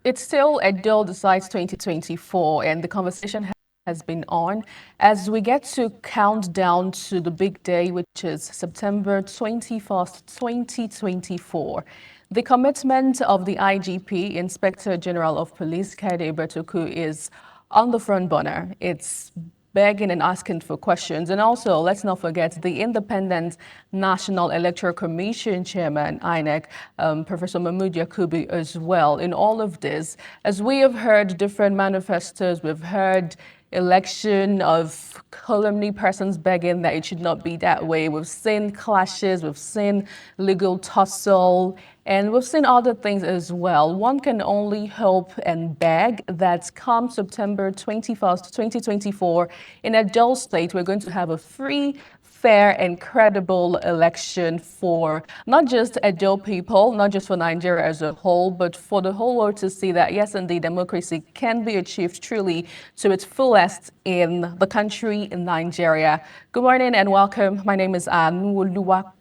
It's still EDO Decides 2024, and the conversation has been on as we get to count down to the big day, which is September 21st, 2024. The commitment of the IGP, Inspector General of Police, Kade Bertoku, is on the front burner. It's begging and asking for questions. And also, let's not forget the Independent National Electoral Commission Chairman, INEC, Professor Mahmoud Yakubu, as well. In all of this, as we have heard different manifestos, we've heard election of calumny persons begging that it should not be that way. We've seen clashes, we've seen legal tussle, and we've seen other things as well. One can only hope and beg that come September 21st, 2024, in Edo State, we're going to have a free, fair and credible election for not just Edo people, not just for Nigeria as a whole, but for the whole world to see that, yes, indeed, democracy can be achieved truly to its fullest in the country, in Nigeria. Good morning and welcome. My name is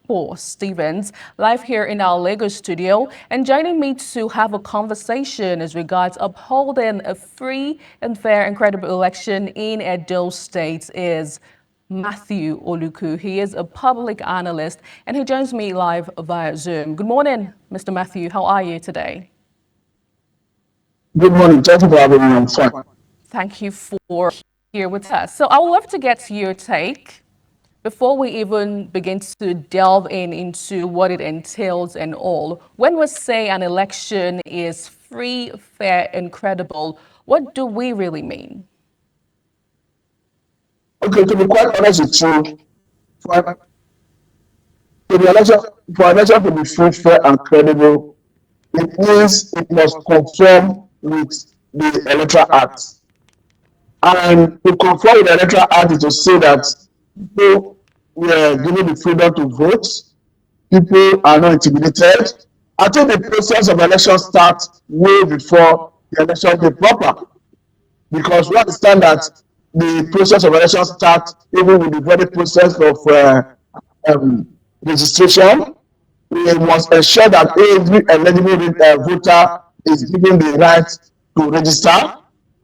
Paul Stevens, live here in our Lagos studio, and joining me to have a conversation as regards upholding a free and fair and credible election in Edo State is Matthew Oluku. He is a public analyst and he joins me live via Zoom. Good morning, Mr. Matthew. How are you today? Good morning. Thank you for having me. I'm fine. Thank you for here with us. So I would love to get your take before we even begin to delve into what it entails and all. When we say an election is free, fair, and credible, what do we really mean? Okay, to be quite honest with you, for the election, for an election to be free, fair, and credible, it means it must conform with the Electoral Act. And to conform with the Electoral Act is to say that people were given the freedom to vote, people are not intimidated. I think the process of election starts way before the election day proper, because we understand that the process of election starts even with the very process of registration. We must ensure that every eligible voter is given the right to register.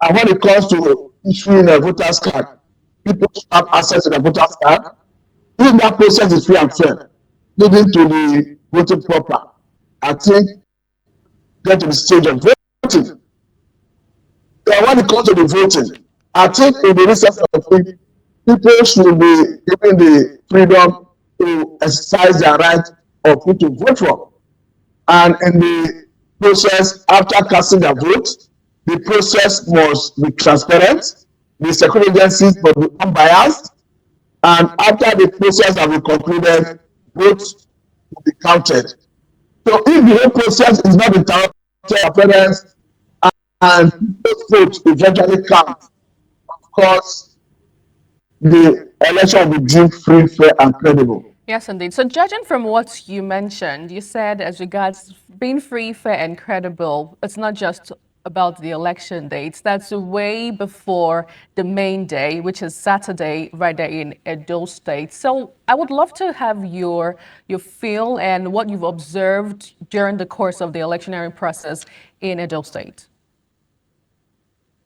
And when it comes to issuing a voter's card, people have access to the voter's card. If that process is free and fair, leading to the voting proper, I think get to the stage of voting. When it comes to the voting, I think in the recent of it, people should be given the freedom to exercise their right of who to vote for. And in the process, after casting their vote, the process must be transparent, the security agencies must be unbiased, and after the process has been concluded, votes will be counted. So if the whole process is not in transparency and those votes eventually count, of course, the election will be deemed free, fair, and credible. Yes, indeed. So judging from what you mentioned, you said as regards being free, fair, and credible, it's not just about the election dates. That's way before the main day, which is Saturday, right there in Edo State. So I would love to have your feel and what you've observed during the course of the electioneering process in Edo State.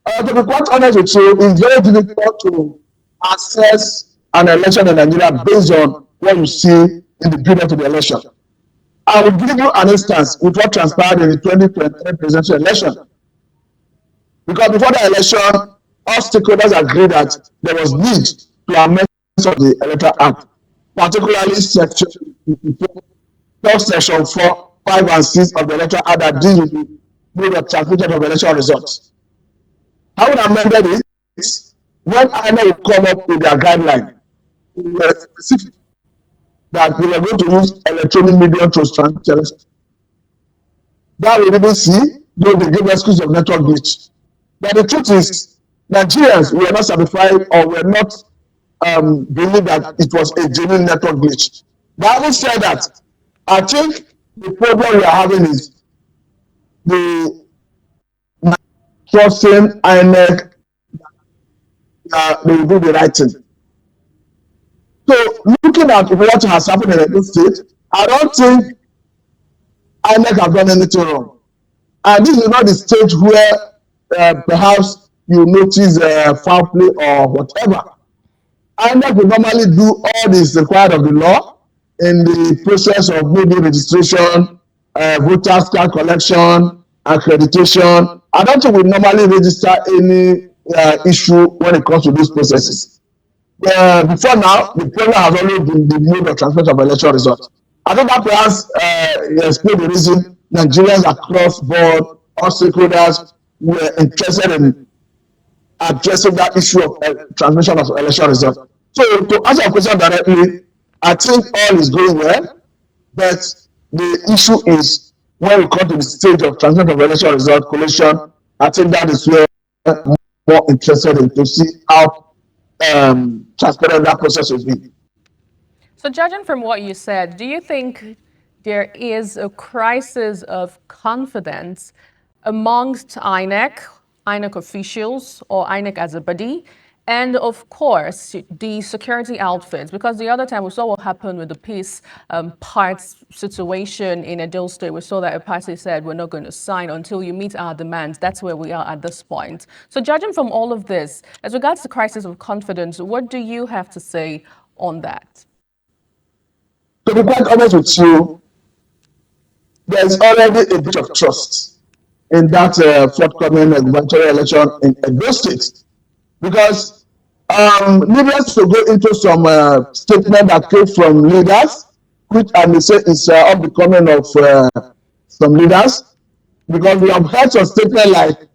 To be quite honest with you, it's very difficult to assess an election in Nigeria based on what you see in the build up to the election. I will give you an instance with what transpired in the 2023 presidential election. Because before the election, all stakeholders agreed that there was need to amend the Electoral Act, particularly section 4, 5, and 6 of the Electoral Act that deals with the transmission of election results. How we amended it, when INEC will come up with their guideline, we were specific that we were going to use electronic medium to transmit election. That we didn't see, though they give excuse of network glitch. But the truth is, Nigerians were not satisfied or were not believe that it was a genuine network glitch. But having said that, I think the problem we are having is the trusting INEC they will do the right thing. So looking at what has happened in the state, I don't think INEC have done anything wrong. And this is not the stage where perhaps you notice foul play or whatever. INEC will normally do all this required of the law in the process of maybe registration, voters card collection, accreditation. I don't think we normally register any issue when it comes to these processes. Before now, the problem has always been the mode of transmission of election results. I think that perhaps explain the reason Nigerians across board, all stakeholders were interested in addressing that issue of transmission of election results. So to answer your question directly, I think all is going well, but the issue is when we come to the stage of transmission of election result collation, I think that is where more interested in to see how transparent that process will be. So, judging from what you said, do you think there is a crisis of confidence amongst INEC officials, or INEC as a body, and of course the security outfits? Because the other time we saw what happened with the peace parts situation in Edo State. We saw that a party said we're not going to sign until you meet our demands. That's where we are at this point. So, judging from all of this, as regards to crisis of confidence, what do you have to say on that? To be quite honest with you, there is already a bit of trust in that forthcoming gubernatorial election in Edo State, because needless to go into some statement that came from leaders, which I may say is unbecoming of some leaders, because we have heard some statement like,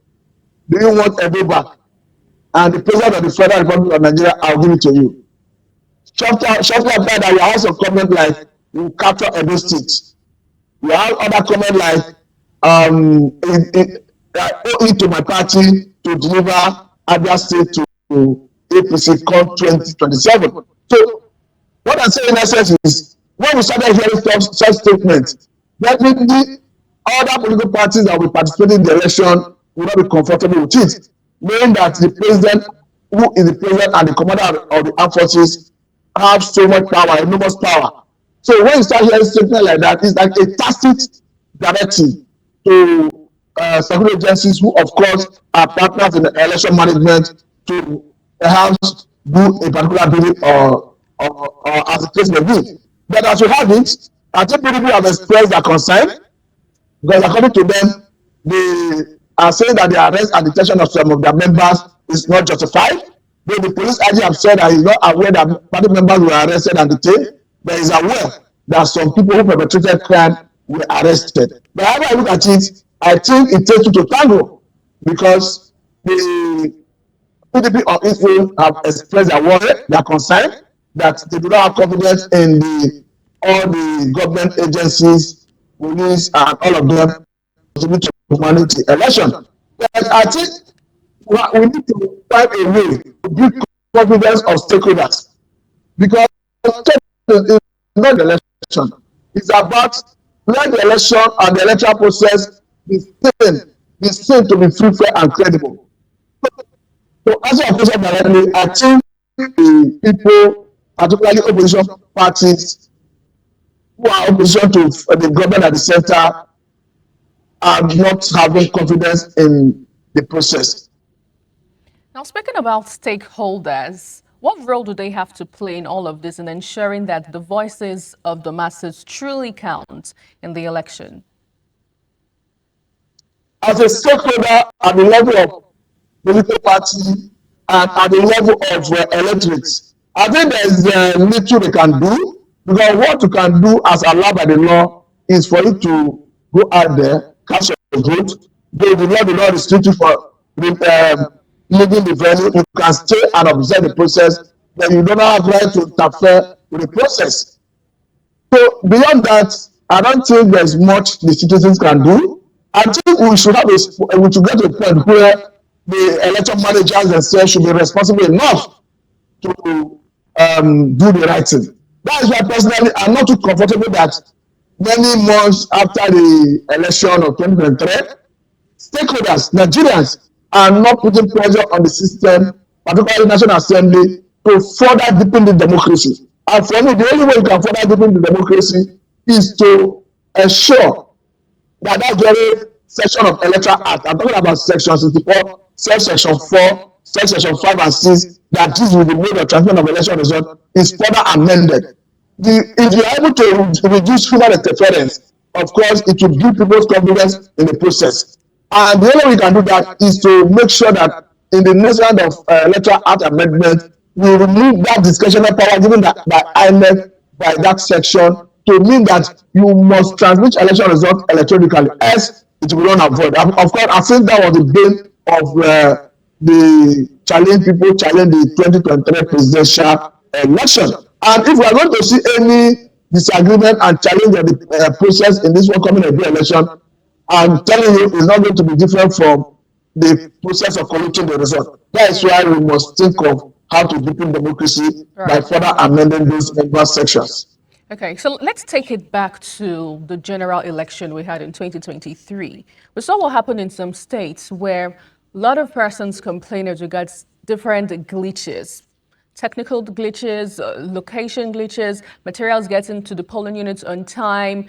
"Do you want Edo back?" And the president of the Federal Republic of Nigeria, "I'll give it to you." Shortly after that, we have some comment like, "We will capture Edo State." We have other comment like, "I owe it to my party to deliver Abia State to APC come 2027. So what I'm saying in essence is, when we started hearing such statements, definitely other political parties that will participate in the election will not be comfortable with it, knowing that the president, who is the president and the commander of the armed forces, have so much power, enormous power. So when you start hearing statements like that, it's like a tacit directive to security agencies, who of course are partners in the election management, to perhaps do a particular bidding or as the case may be. But as we have it, I think people have expressed their concern, because according to them, they are saying that the arrest and detention of some of their members is not justified. Though the police IG have said that he's not aware that party members were arrested and detained, but he's aware that some people who perpetrated crime were arrested. But however I look at it, I think it takes two to tango, because the PDP of Israel have expressed their worry, their concern, that they do not have confidence in all the government agencies, police, and all of them contribute to manage the election. But I think we need to find a way to build confidence of stakeholders, because it's not the election. It's about let the election and the electoral process be seen to be free, fair, and credible. So answer your question directly, I think the people, particularly opposition parties, who are opposition to the government at the center, are not having confidence in the process. Now, speaking about stakeholders, what role do they have to play in all of this in ensuring that the voices of the masses truly count in the election? As a stakeholder at the level of political party and at the level of electorates, I think there is little they can do, because what you can do as allowed by the law is for you to go out there, cast your vote. Though the law will not restrict you for leaving the venue, you can stay and observe the process, but you don't have right to interfere with the process. So beyond that, I don't think there's much the citizens can do. I think we should get to a point where the election managers themselves should be responsible enough to do the right thing. That is why personally I'm not too comfortable that many months after the election of 2023, stakeholders, Nigerians, are not putting pressure on the system, particularly the National Assembly, to further deepen the democracy. And for me, the only way you can further deepen the democracy is to ensure that very section of Electoral Act. I'm talking about Section 64, Section 4, Section 5 and 6 that deals with the mode of transmission of election result is further amended. If you are able to reduce human interference, of course, it will give people's confidence in the process. And the only way we can do that is to make sure that in the next round of electoral act amendment, we remove that discretionary power given by INEC by that section to mean that you must transmit election results electronically, else it will run avoid. Of course, I think that was the bane of the challenge the 2023 presidential election. And if we are going to see any disagreement and challenge of the process in this one coming election, I'm telling you, it's not going to be different from the process of collecting the result. That is why we must think of how to deepen democracy by further amending those member sections. Okay, so let's take it back to the general election we had in 2023. We saw what happened in some states where a lot of persons complained as regards different glitches. Technical glitches, location glitches, materials getting to the polling units on time,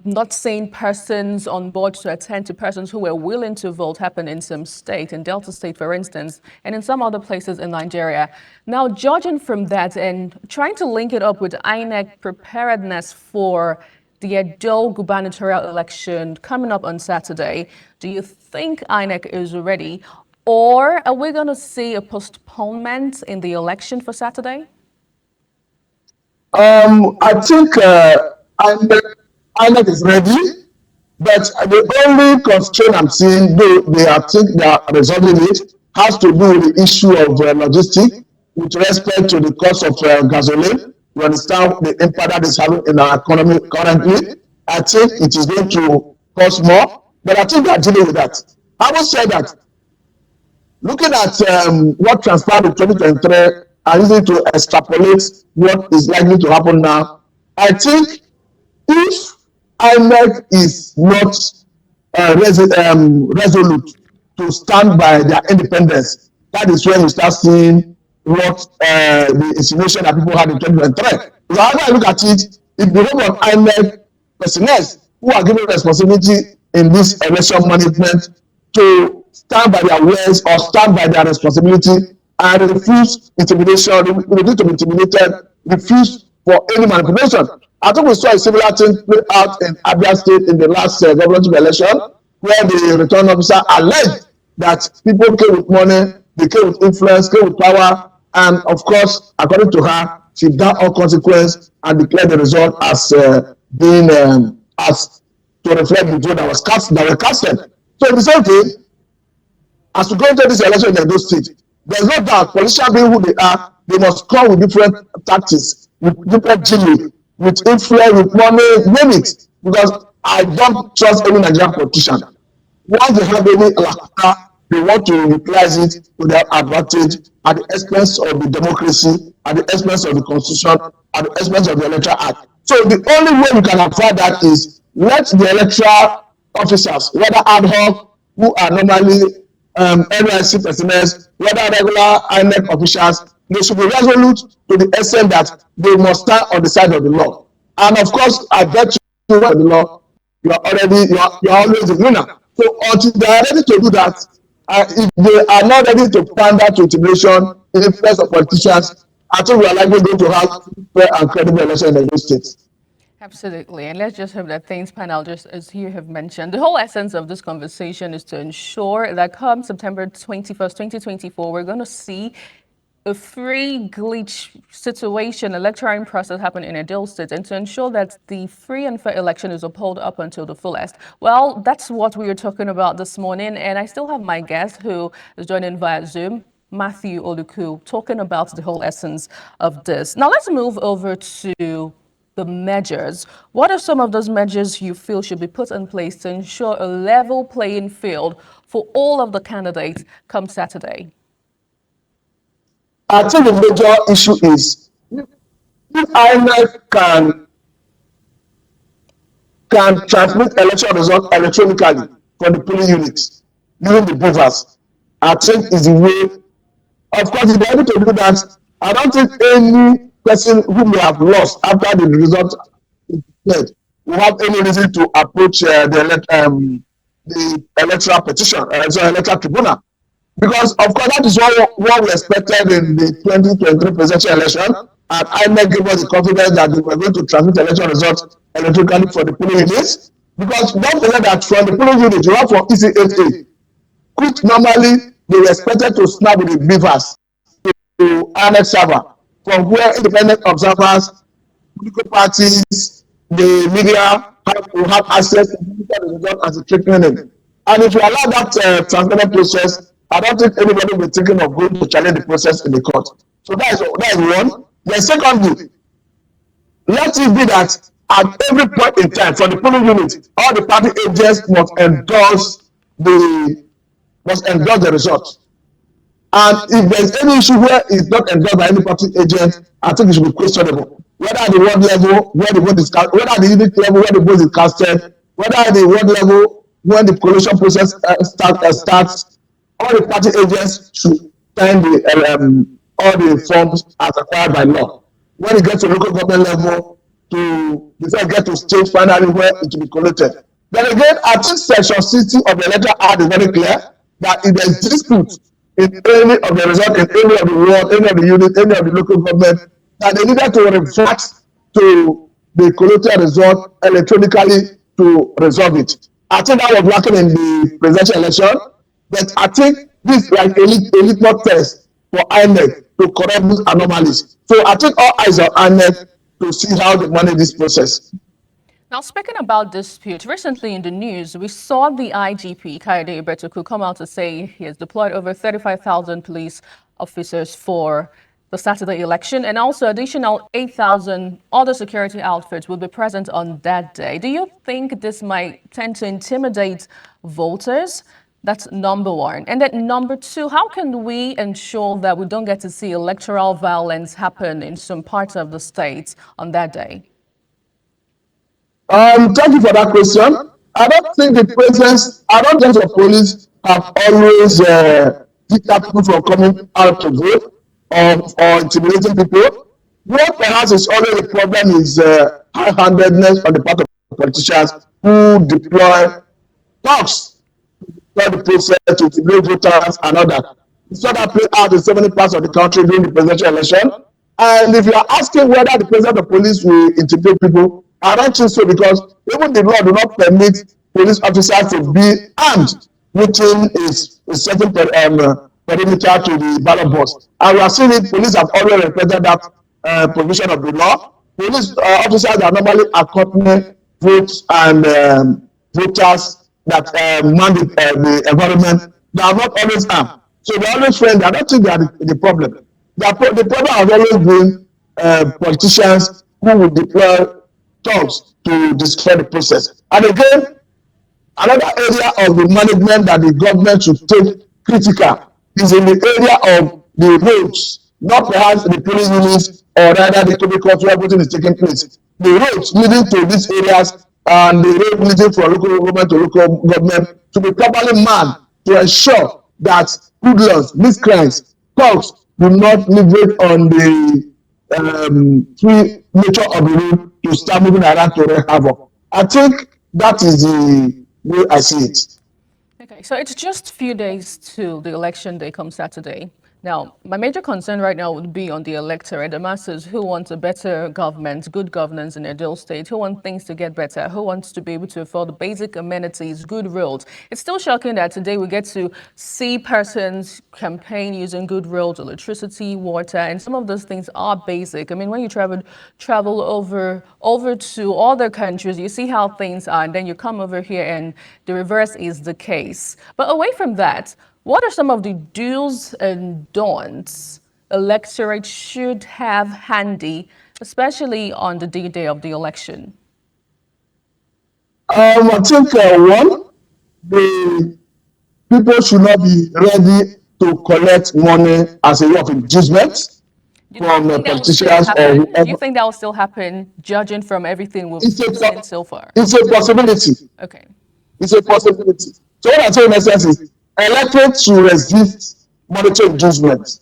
not seeing persons on board to attend to persons who were willing to vote happened in some state, in Delta State, for instance, and in some other places in Nigeria. Now, judging from that and trying to link it up with INEC preparedness for the EDO gubernatorial election coming up on Saturday, do you think INEC is ready? Or are we going to see a postponement in the election for Saturday? I think INEC is ready, but the only constraint I'm seeing, though think they are resolving it, has to do with the issue of logistics with respect to the cost of gasoline. You understand the impact that is having in our economy currently. I think it is going to cost more, but I think they are dealing with that. Having said that, looking at what transpired in 2023 and using to extrapolate what is likely to happen now, I think if INEC is not resolute to stand by their independence, that is when you start seeing what the insinuation that people had in 2023. Because however I look at it, if the role of INEC personnel who are given responsibility in this election management to stand by their words or stand by their responsibility and refuse intimidation, refuse to be intimidated, refuse for any manipulation. I think we saw a similar thing play out in Abia State in the last governorship election, where the return officer alleged that people came with money, they came with influence, came with power, and of course, according to her, she got all consequence and declared the result as being as to reflect the vote that was cast that were casted. So the same thing, as we go into this election in Edo State, there's no doubt politicians being who they are, they must come with different tactics, with different gimmick, with influence, with money, name it. Because I don't trust any Nigerian politician. Once they have any lacuna, they want to utilize it to their advantage at the expense of the democracy, at the expense of the constitution, at the expense of the electoral act. So the only way we can avoid that is let the electoral officers, whether ad hoc, who are normally NYC personnel, whether regular INEC officials, they should be resolute to the extent that they must stand on the side of the law. And of course, I bet you the law, you're always the winner. So until they are ready to do that, if they are not ready to pander to intimidation, influence of politicians, I think we are likely going to have fair and credible election in those states. Absolutely. And let's just hope that things pan out just as you have mentioned. The whole essence of this conversation is to ensure that come September 21st, 2024, we're going to see a free glitch situation, electoral process happen in Edo State, and to ensure that the free and fair election is upheld up until the fullest. Well, that's what we were talking about this morning, and I still have my guest who is joining via Zoom, Matthew Oluku, talking about the whole essence of this. Now let's move over to the measures. What are some of those measures you feel should be put in place to ensure a level playing field for all of the candidates come Saturday? I think the major issue is if INEC can transmit election results electronically from the polling units using the buffers, I think is the way. Of course, if they're able to do that, I don't think any person who may have lost after the result is declared will have any reason to approach the the electoral petition, so electoral tribunal. Because of course that is what we expected in the 2023 presidential election, and INEC gave us the confidence that they were going to transmit election results electronically for the polling units. Because don't forget that from the polling unit you have from EC8A, which normally they were expected to snap with the beavers to INEC server, from where independent observers, political parties, the media will have access to the result as a trickling in. And if you allow that transparent process, I don't think anybody will be thinking of going to challenge the process in the court. So that is one. Then secondly, let it be that at every point in time, for the polling unit, all the party agents must endorse the result. And if there's any issue where it's not endorsed by any party agent, I think it should be questionable. Whether at the ward level where the vote is cast, whether at the unit level where the vote is casted, whether at the ward level when the collation process starts, all the party agents should sign all the forms as required by law. When it gets to local government level, before it gets to state finally where it will be collated. Then again, I think section 60 of the electoral act is very clear that if there is dispute in any of the result, in any of the ward, any of the unit, any of the local government, that they needed to revert to the collated result electronically to resolve it. I think that was lacking in the presidential election, but I think this is like a litmus test for INEC to correct these anomalies. So I think all eyes are on INEC to see how they manage this process. Now, speaking about dispute, recently in the news, we saw the IGP, Kayode Betoku, come out to say he has deployed over 35,000 police officers for the Saturday election, and also additional 8,000 other security outfits will be present on that day. Do you think this might tend to intimidate voters? That's number one. And then number two, how can we ensure that we don't get to see electoral violence happen in some parts of the state on that day? Thank you for that question. I don't think the police have always deterred people from coming out to vote or intimidating people. What perhaps is always a problem is high-handedness on the part of politicians who deploy talks the process to intimidate voters and all that. We saw that play out in so many parts of the country during the presidential election. And if you are asking whether the president of police will intimidate people, I don't think so, because even the law do not permit police officers to be armed within a certain perimeter to the ballot box. And we are seeing it, police have already respected that provision of the law. Police officers are normally accompany votes and voters that man the environment. They are not always armed. So they are always friendly. I don't think they are the problem. The problem has always been politicians who will deploy thugs to destroy the process. And again, another area of the management that the government should take critical is in the area of the roads, not perhaps the police units or rather the chemicals where everything is taking place. The roads leading to these areas and the road leading from local government to local government to be properly manned to ensure that hoodlums, miscreants, thugs do not leverage on the free nature of the road to start moving around to wreak havoc. I think that is the way I see it. Okay, so it's just a few days to the election day come Saturday. Now, my major concern right now would be on the electorate, the masses who want a better government, good governance in Edo State, who want things to get better, who wants to be able to afford basic amenities, good roads. It's still shocking that today we get to see persons campaign using good roads, electricity, water, and some of those things are basic. I mean, when you travel over to other countries, you see how things are, and then you come over here and the reverse is the case. But away from that, what are some of the do's and don'ts electorates should have handy, especially on the day of the election? I think one, the people should not be ready to collect money as a way of inducement from politicians or whoever. Do you think that will still happen, judging from everything we've seen so far? It's a possibility. Okay. It's a possibility. So what I'm saying in essence is electorates should resist monetary inducement.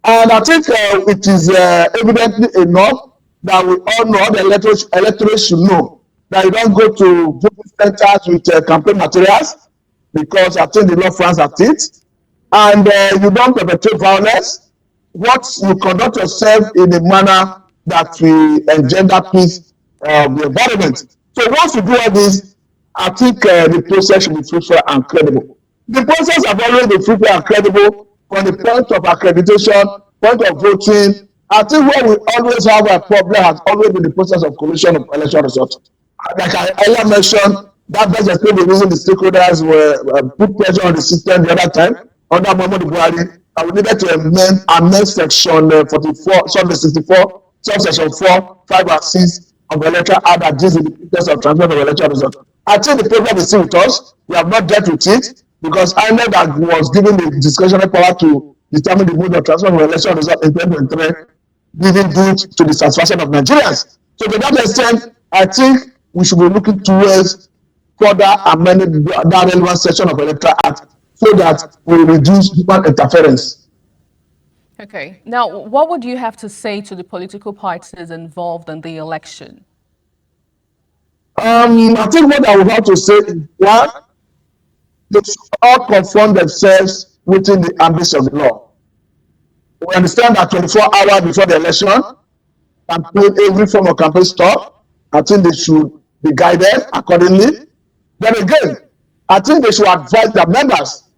And I think it is evidently enough that we all know, the electorate should know that you don't go to voting centers with campaign materials, because I think the law frowns at it, and you don't perpetrate violence. What you conduct yourself in a manner that will engender peace of the environment. So once you do all this, I think the process should be fruitful and credible. The process have always been fruitful and credible from the point of accreditation, point of voting. I think where we always have a problem has always been the process of collation of election results. Like I earlier mentioned, that does explain the reason the stakeholders were put pressure on the system the other time under Muhammadu Buhari, and we needed to amend section 44, sorry, 64, subsection 4, 5, and 6 of the electoral act that deals with the process of transfer of election results. I think the problem is still with us. We have not dealt with it because INEC that was given the discretionary power to determine the mode of transfer of election result in 2023 didn't do it to the satisfaction of Nigerians. So to that extent, I think we should be looking towards further amending that relevant section of the electoral act so that we reduce human interference. Okay. Now, what would you have to say to the political parties involved in the election? I think what I would have to say is, one, they should all confront themselves within the ambits of the law. We understand that 24 hours before the election, campaign, every form of campaign stop. I think they should be guided accordingly. Then again, I think they should advise their members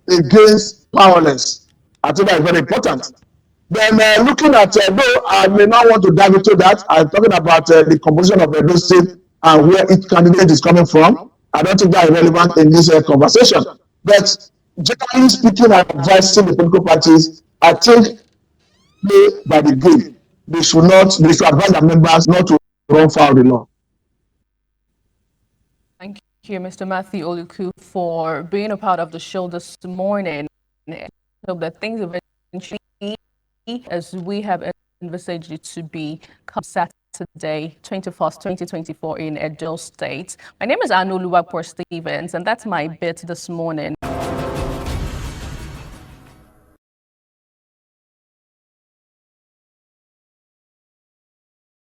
against violence. I think that is very important. Then looking at, though I may not want to dive into that, I'm talking about the composition of the state and where each candidate is coming from. I don't think that is relevant in this conversation. But generally speaking, I'm advising the political parties, I think, play by the game. They should advise their members not to run foul of the law. Thank you, Mr. Matthew Oluku, for being a part of the show this morning. I hope that things eventually, as we have envisaged it to be, come Saturday, 21st, 2024 in Edo State. My name is Anu Luwapor Stevens, and that's my bit this morning.